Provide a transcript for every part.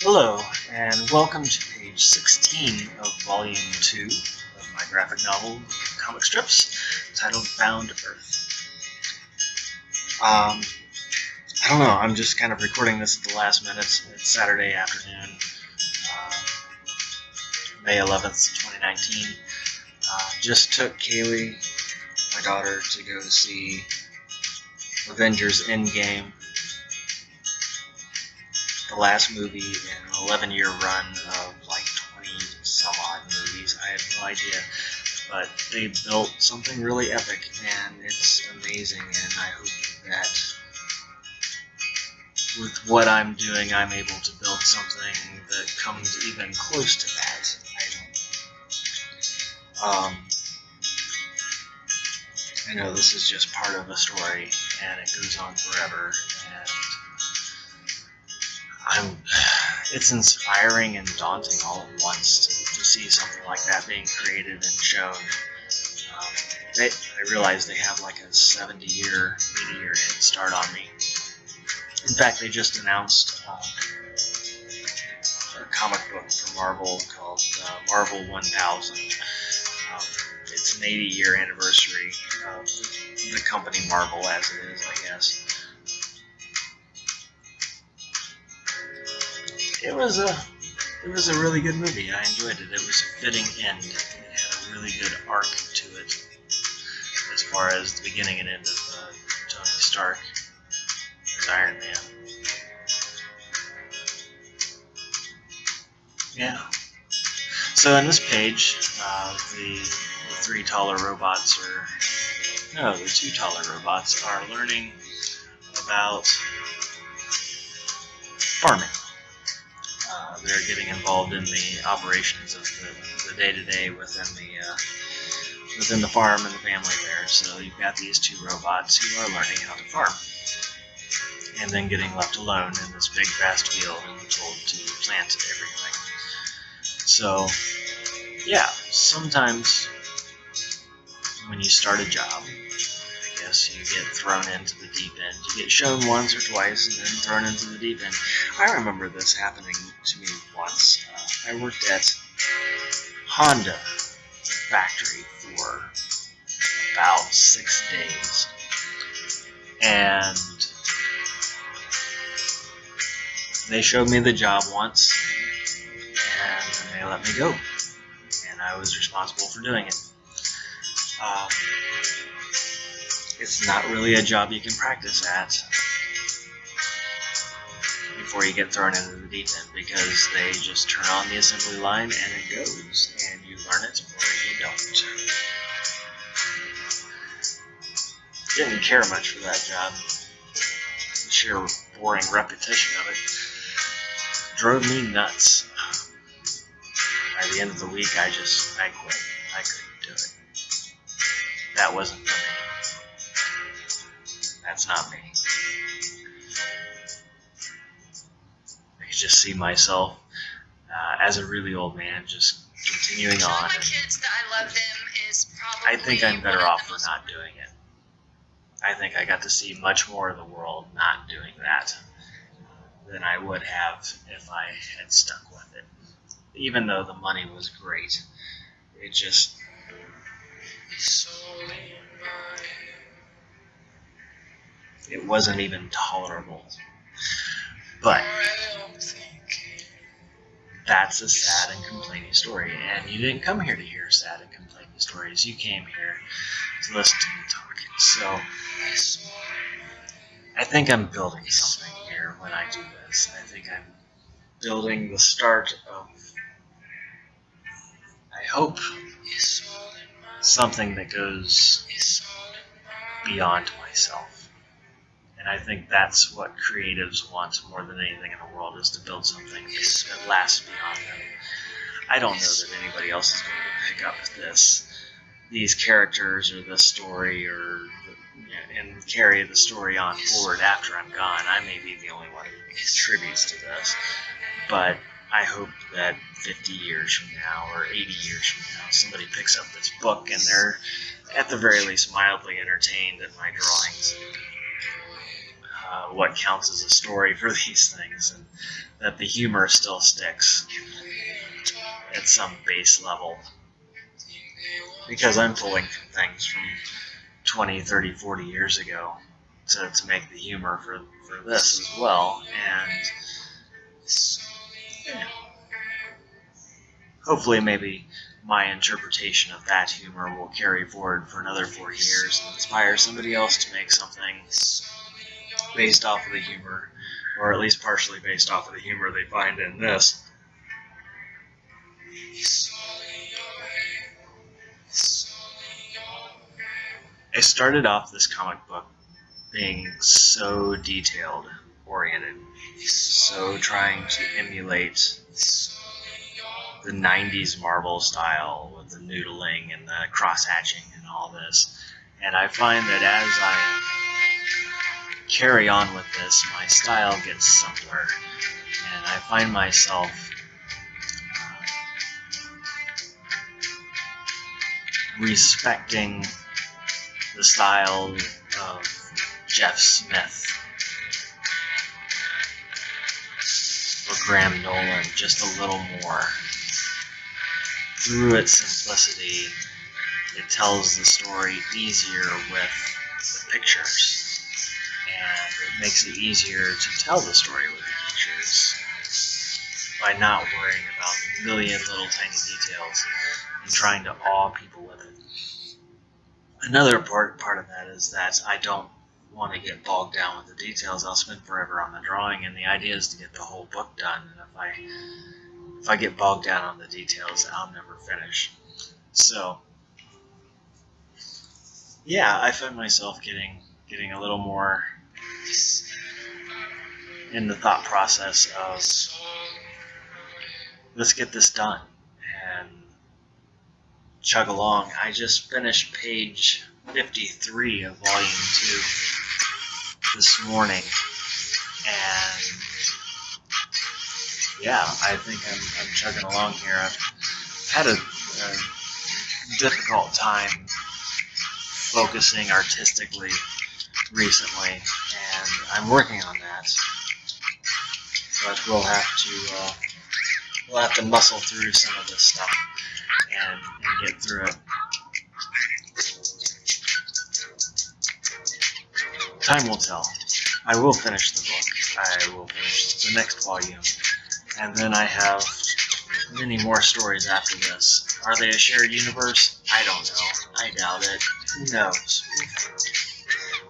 Hello, and welcome to page 16 of volume 2 of my graphic novel comic strips titled Bound Earth. I don't know, I'm just kind of recording this at the last minute. It's Saturday afternoon, May 11th, 2019. Just took Kaylee, my daughter, to go see Avengers Endgame, the last movie in an 11-year run of like 20 some odd movies. I have no idea, but they built something really epic, and it's amazing, and I hope that with what I'm doing I'm able to build something that comes even close to that. I know this is just part of a story, and it goes on forever, and it's inspiring and daunting all at once to see something like that being created and shown. I realize they have like a 70-year, 80-year head start on me. In fact, they just announced a comic book for Marvel called Marvel 1000. It's an 80-year anniversary of the company Marvel as it is, I guess. It was a really good movie. I enjoyed it. It was a fitting end. It had a really good arc to it as far as the beginning and end of Tony Stark as Iron Man. Yeah. So in this page, the three taller robots the two taller robots are learning about farming. They're getting involved in the operations of the day-to-day within the farm and the family there. So you've got these two robots who are learning how to farm, and then getting left alone in this big vast field and told to plant everything. So yeah, sometimes when you start a job, I guess you get thrown into the deep end. You get shown once or twice and then thrown into the deep end. I remember this happening to me once. I worked at Honda factory for about 6 days, and they showed me the job once, and then they let me go, and I was responsible for doing it. It's not really a job you can practice at before you get thrown into the deep end, because they just turn on the assembly line and it goes, and you learn it or you don't. Didn't care much for that job. The sheer boring repetition of it drove me nuts. By the end of the week, I quit. I couldn't do it. That wasn't for me. That's not me. I could just see myself as a really old man just continuing on. My kids that I love them is probably I think I'm better off for not doing it. I think I got to see much more of the world not doing that than I would have if I had stuck with it. Even though the money was great, it just... it wasn't even tolerable. But that's a sad and complaining story, and you didn't come here to hear sad and complaining stories. You came here to listen to me talk. So I think I'm building something here when I do this. I think I'm building the start of, I hope, something that goes beyond myself. And I think that's what creatives want more than anything in the world, is to build something that lasts beyond them. I don't know that anybody else is going to pick up these characters or this story and carry the story on forward after I'm gone. I may be the only one who contributes to this, but I hope that 50 years from now or 80 years from now somebody picks up this book and they're at the very least mildly entertained at my drawings. what counts as a story for these things, and that the humor still sticks at some base level. Because I'm pulling from things from 20, 30, 40 years ago to make the humor for this as well. And yeah, hopefully maybe my interpretation of that humor will carry forward for another 40 years and inspire somebody else to make something based off of the humor, or at least partially based off of the humor they find in this. I started off this comic book being so detailed oriented, so trying to emulate the 90s Marvel style with the noodling and the cross-hatching and all this. And I find that as I carry on with this, my style gets simpler, and I find myself respecting the style of Jeff Smith or Graham Nolan just a little more. Through its simplicity, it tells the story easier with the pictures, and it makes it easier to tell the story with the pictures by not worrying about a million little tiny details and trying to awe people with it. Another part of that is that I don't want to get bogged down with the details. I'll spend forever on the drawing, and the idea is to get the whole book done. And if I get bogged down on the details, I'll never finish. So, yeah, I find myself getting a little more in the thought process of let's get this done and chug along. I just finished page 53 of volume 2 this morning, and yeah, I think I'm chugging along here. I've had a difficult time focusing artistically recently, and I'm working on that. But we'll have to muscle through some of this stuff and get through it. Time will tell. I will finish the book. I will finish the next volume. And then I have many more stories after this. Are they a shared universe? I don't know. I doubt it. Who knows?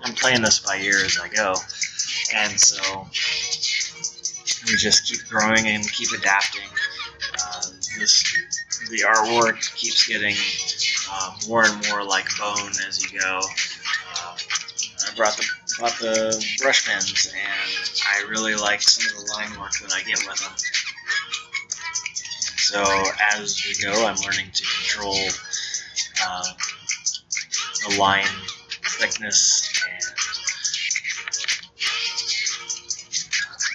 I'm playing this by ear as I go. And so we just keep growing and keep adapting. The artwork keeps getting more and more like bone as you go. I bought the brush pens, and I really like some of the line work that I get with them. So as we go, I'm learning to control the line thickness and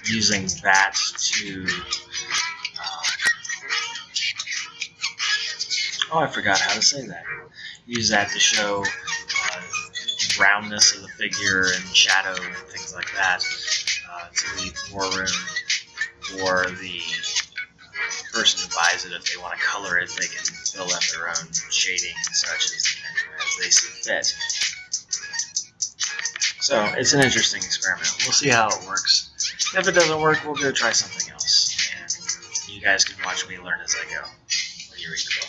using that to I forgot how to say that. Use that to show roundness of the figure and shadow and things like that, to leave more room for the person who buys it. If they want to color it, they can fill in their own shading and such as they see fit. So it's an interesting experiment. We'll see how it works. If it doesn't work, we'll go try something else. And you guys can watch me learn as I go when you read the book.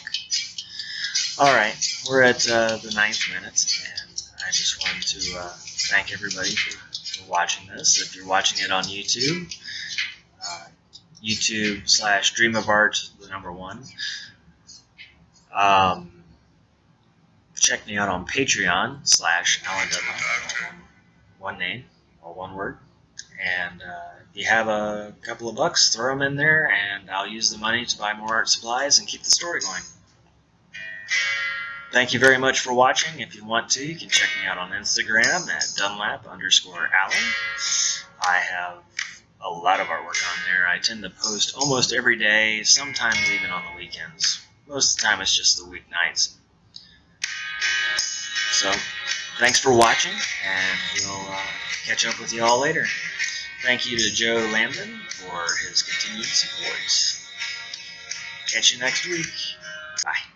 Alright, we're at the 9th minute, and I just wanted to thank everybody for watching this. If you're watching it on YouTube, YouTube/DreamOfArt, the number 1. Check me out on Patreon/Alan Dunlap, one name, or one word. And if you have a couple of bucks, throw them in there, and I'll use the money to buy more art supplies and keep the story going. Thank you very much for watching. If you want to, you can check me out on Instagram at Dunlap_Alan. I have a lot of artwork on there. I tend to post almost every day, sometimes even on the weekends. Most of the time it's just the weeknights. So, thanks for watching, and we'll catch up with you all later. Thank you to Joe Lambden for his continued support. Catch you next week. Bye.